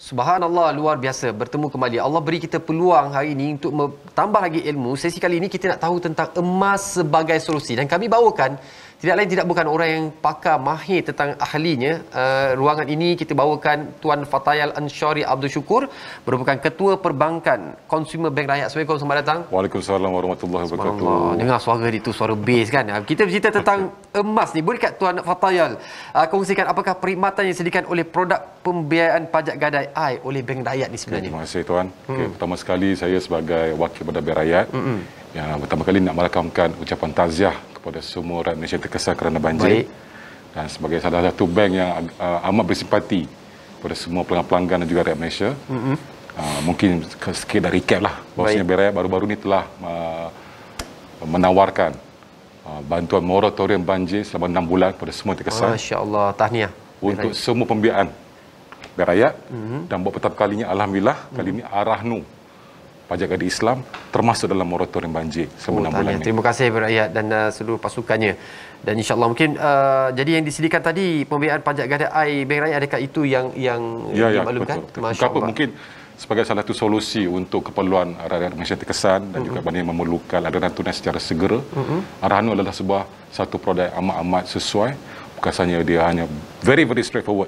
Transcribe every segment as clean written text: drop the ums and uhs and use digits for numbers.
Subhanallah, luar biasa bertemu kembali. Allah beri kita peluang hari ini untuk tambah lagi ilmu. Sesi kali ini kita nak tahu tentang emas sebagai solusi, dan kami bawakan tidak lain tidak bukan orang yang pakar mahir tentang ahlinya. Ruangan ini kita bawakan Tuan Fatayal Ansyari Abdul Syukur, merupakan Ketua Perbankan Consumer Bank Rakyat. Assalamualaikum, selamat datang. Waalaikumsalam warahmatullahi wabarakatuh. Dengar suara dia tu, suara bass kan. Kita bercerita tentang emas ni. Boleh kat Tuan Fatayal kongsikan apakah perkhidmatan yang disediakan oleh produk pembiayaan pajak gadai oleh Bank Rakyat ni sebenarnya? Terima kasih Tuan. Pertama sekali saya sebagai wakil pada Bank Rakyat yang pertama kali nak merakamkan ucapan taziah kepada semua rakyat Malaysia terkesan kerana banjir. Baik. Dan sebagai salah satu bank yang amat bersimpati kepada semua pelanggan dan juga rakyat Malaysia. Mungkin sikit dah recap lah. Bahawasanya Bank Rakyat baru-baru ni telah menawarkan bantuan moratorium banjir selama 6 bulan kepada semua terkesan. Masya-Allah, tahniah. Untuk semua pembiayaan Bank Rakyat. Dan buat pertama kalinya, alhamdulillah, kali ini Arahnu pajak gadai Islam termasuk dalam moratorium banjir selama 6 bulan ini. Terima kasih Bank Rakyat dan seluruh pasukannya. Dan insya-Allah mungkin jadi yang disediakan tadi pembiayaan pajak gadai Bank Rakyat, adakah itu yang dimaklumkan? Masya-Allah. Mungkin sebagai salah satu solusi untuk keperluan rakyat Malaysia terkesan dan juga banyak yang memerlukan aliran tunai secara segera. Arahnu adalah satu produk amat-amat sesuai. Bukan sahaja dia hanya very straightforward.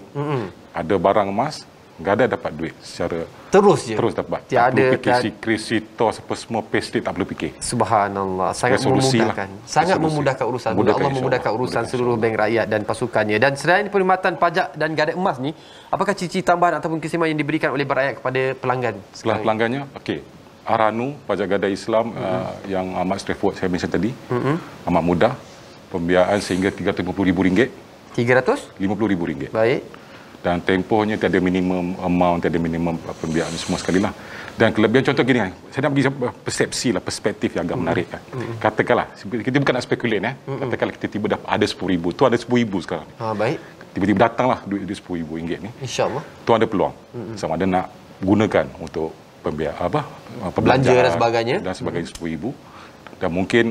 Ada barang emas, gadai dapat duit secara terus dapat. Tiada tak perlu fikir krisitos apa semua payslip, tak perlu fikir. Subhanallah, sangat memudahkan. Sangat memudahkan urusan. Allah memudahkan urusan seluruh Bank Rakyat dan pasukannya. Dan selain perkhidmatan pajak dan gadai emas ni, apakah ciri-ciri tambahan ataupun keistimewaan yang diberikan oleh Bank Rakyat kepada pelanggan? Pelanggannya, okey. Arahnu pajak gadai Islam yang amat straightforward saya mention tadi. Amat mudah. Pembiayaan sehingga RM350,000. RM350,000. Baik. Dan tempohnya tiada minimum amount, tiada minimum pembiayaan semua sekali lah. Dan kelebihan contoh gini, saya nak bagi persepsi lah, perspektif yang agak menarik kan. Katakanlah, kita bukan nak spekulat katakanlah kita tiba dah ada RM10,000, tu ada RM10,000 sekarang. Baik. Tiba-tiba datanglah duit RM10,000 ni. InsyaAllah. Tu ada peluang. Sama ada nak gunakan untuk pembiayaan belanja dan sebagainya. Dan sebagainya RM10,000. Dan mungkin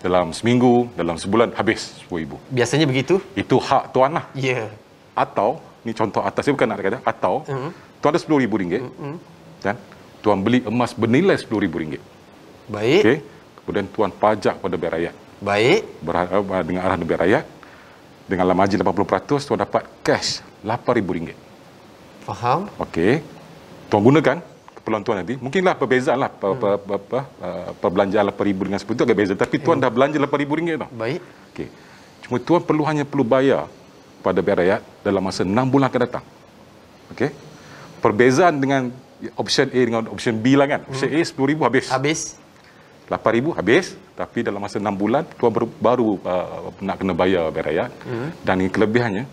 dalam seminggu, dalam sebulan habis RM10,000. Biasanya begitu? Itu hak tuan lah. Ya. Atau, ni contoh atas, saya bukan nak kata, atau tuan ada RM10,000 dan tuan beli emas bernilai RM10,000. Baik. Okay. Kemudian tuan pajak pada Bank Rakyat. Baik. Dengan arahan Bank Rakyat, dengan margin 80%, tuan dapat cash RM8,000. Faham? Okey. Tuan gunakan keperluan tuan nanti. Mungkinlah perbezaan lah perbelanjaan RM8,000 dengan RM10,000 agak beza, tapi tuan dah belanja RM8,000 tau. Baik. Okey. Cuma tuan hanya perlu bayar pada Bank Rakyat dalam masa 6 bulan akan datang. Okey. Perbezaan dengan option A dengan option B lah kan. Option A RM10,000 habis. RM8,000 habis, tapi dalam masa 6 bulan tuan baru nak kena bayar Bank Rakyat. Dan ini kelebihannya,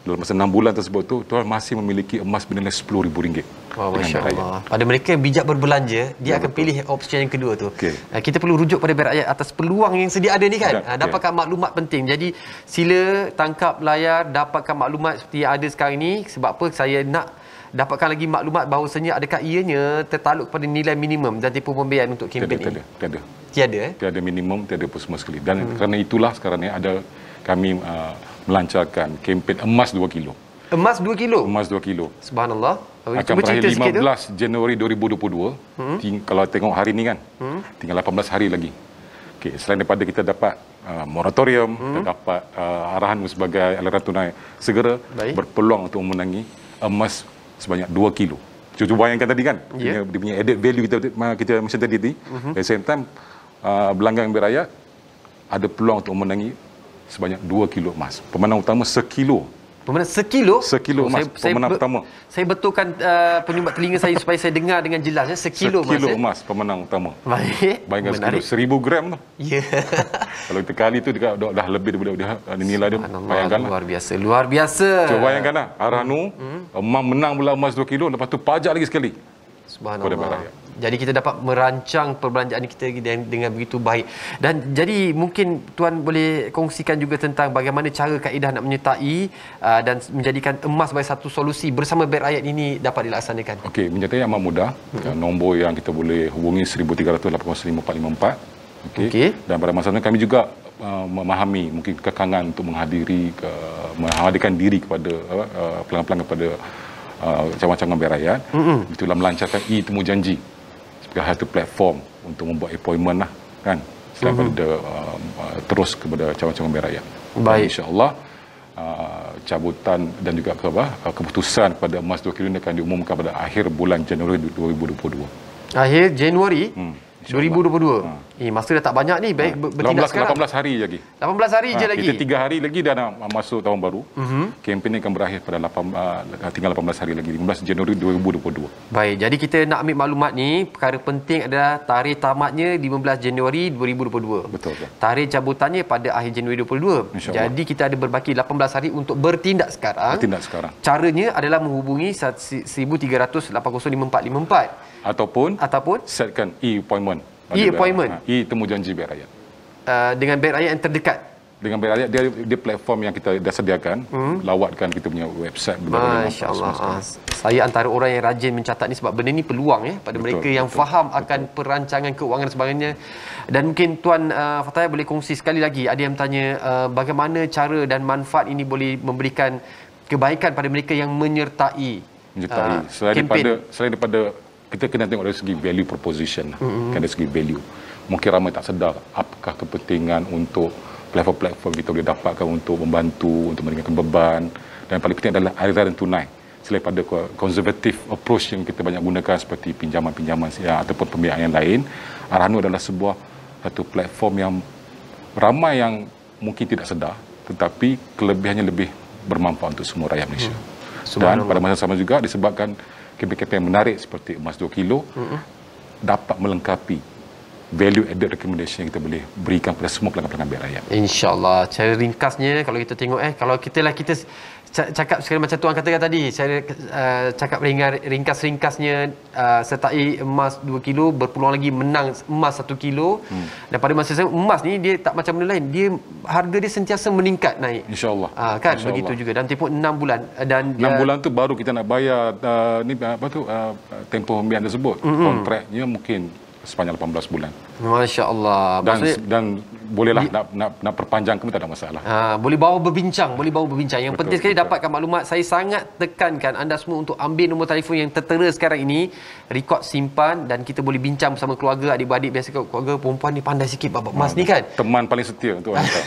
dalam masa 6 bulan tersebut tu tuan masih memiliki emas bernilai RM10,000. Wah, Masya-Allah. Pada mereka yang bijak berbelanja, dia akan pilih option yang kedua tu. Kita perlu rujuk pada Bank Rakyat atas peluang yang sedia ada ni kan. Dapatkan maklumat penting. Jadi sila tangkap layar, dapatkan maklumat seperti yang ada sekarang ni. Sebab apa saya nak dapatkan lagi maklumat bahawasanya adakah ianya tertakluk pada nilai minimum dan tipu pembiayaan untuk kempen ini? Tiada minimum, tiada apa semua sekali. Dan kerana itulah sekarang ni kami melancarkan kempen emas 2 kilo. Emas 2 kilo? Emas 2 kilo. Subhanallah. Akan berakhir 15 Januari 2022. Kalau tengok hari ni kan, tinggal 18 hari lagi. Okay, selain daripada kita dapat moratorium, kita dapat arahan sebagai aliran tunai segera, berpeluang untuk memenangi emas sebanyak 2 kilo. Cuba bayangkan tadi kan, dia punya added value kita mention tadi. At the same time, pelanggan Bank Rakyat ada peluang untuk memenangi sebanyak 2 kilo emas. Pemenang utama sekilo. Pemenang sekilo? Sekilo emas, pemenang pertama. Saya betulkan penyumbat telinga saya supaya saya dengar dengan jelas. Sekilo emas. Sekilo emas, pemenang utama. Baik. Bayangkan sekilo, 1,000 gram tu. Ya. Kalau kita kali tu dah lebih daripada nilai dia. Bayangkanlah. Luar biasa. Cuba bayangkanlah, Arahnu menang pula emas 2 kilo, lepas tu pajak lagi sekali. Subhanallah. Jadi kita dapat merancang perbelanjaan kita dengan begitu baik. Dan jadi mungkin tuan boleh kongsikan juga tentang bagaimana cara kaedah nak menyertai dan menjadikan emas sebagai satu solusi bersama Bank Rakyat ini dapat dilaksanakan. Okey, menyertai amat mudah. Nombor yang kita boleh hubungi 1385 Okey. Dan pada masa itu kami juga memahami mungkin kekangan untuk menghadirkan diri kepada pelanggan-pelanggan pada cawangan bank rakyat. Itulah melancarkan e-temu janji sebagai satu platform untuk membuat appointment lah kan, selain pada terus kepada cawangan bank rakyat. Baik, insya-Allah cabutan dan juga keputusan pada emas 2 kilo ini akan diumumkan pada akhir bulan Januari 2022. Akhir Januari 2022. Masa dah tak banyak ni, baik bertindak sekarang. 18 hari lagi. 18 hari je lagi. Kita 3 hari lagi dah nak masuk tahun baru. Kempen ni akan berakhir pada tinggal 18 hari lagi, 15 Januari 2022. Baik, jadi kita nak ambil maklumat ni, perkara penting adalah tarikh tamatnya 15 Januari 2022. Betul. Tarikh cabutannya pada akhir Januari 2022. Jadi kita ada berbaki 18 hari untuk bertindak sekarang. Caranya adalah menghubungi 13805454 ataupun setkan e-appointment. E-temu janji bank rakyat. Dengan bank rakyat yang terdekat. Dengan bank rakyat, dia platform yang kita dah sediakan. Lawatkan kita punya website. Masya-Allah. Saya antara orang yang rajin mencatat ni sebab benda ni peluang pada mereka yang faham akan perancangan keuangan dan sebagainya. Dan mungkin Tuan Fattahil boleh kongsi sekali lagi, ada yang bertanya bagaimana cara dan manfaat ini boleh memberikan kebaikan pada mereka yang menyertai selain daripada kita kena tengok dari segi value proposition, kan, dari segi value. Mungkin ramai tak sedar apakah kepentingan untuk platform-platform kita boleh dapatkan untuk membantu, untuk meringankan beban, dan paling penting adalah aliran tunai. Selain pada conservative approach yang kita banyak gunakan seperti pinjaman-pinjaman ataupun pembiayaan yang lain, Arhanu adalah sebuah satu platform yang ramai yang mungkin tidak sedar, tetapi kelebihannya lebih bermanfaat untuk semua rakyat Malaysia. Dan pada masa sama juga disebabkan kempen-kempen menarik seperti emas 2 kilo dapat melengkapi value added recommendation yang kita boleh berikan kepada semua pelanggan-pelanggan bank rakyat. InsyaAllah. Cara ringkasnya kalau kita tengok kalau kita cakap sekali macam Tuan katakan tadi, saya cakap ringkas-ringkasnya, sertai emas 2 kilo berpeluang lagi menang emas 1 kilo. Dan pada masa sama emas ni dia tak macam benda lain, harga dia sentiasa meningkat naik, insya-Allah. Kan begitu juga dalam tempoh 6 bulan, dan 6 bulan tu baru kita nak bayar tempoh pembiayaan tersebut. Kontraknya mungkin sepanjang 18 bulan. Masya-Allah. Dan bolehlah nak perpanjang pun tak ada masalah. Boleh bawa berbincang. Yang penting sekali dapatkan maklumat. Saya sangat tekankan anda semua untuk ambil nombor telefon yang tertera sekarang ini, rekod, simpan, dan kita boleh bincang bersama keluarga, adik-beradik. Biasa keluarga perempuan ni pandai sikit bab emas ni kan. Teman paling setia untuk wanita.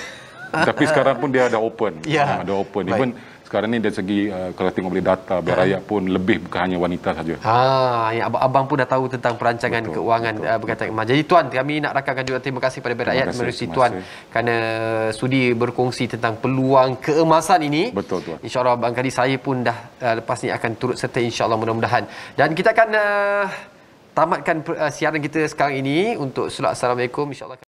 Tapi sekarang pun dia ada open. Ada open. Even sekarang ni dari segi kalau tengok boleh data bank rakyat pun lebih, bukan hanya wanita saja. Yang abang-abang pun dah tahu tentang perancangan keuangan berkaitan emas. Jadi Tuan, kami nak rakamkan juga terima kasih pada bank rakyat melalui Tuan kerana sudi berkongsi tentang peluang keemasan ini. Betul Tuan. InsyaAllah barangkali saya pun dah lepas ni akan turut serta, insyaAllah, mudah-mudahan. Dan kita akan tamatkan siaran kita sekarang ini untuk solat Assalamualaikum, insyaAllah.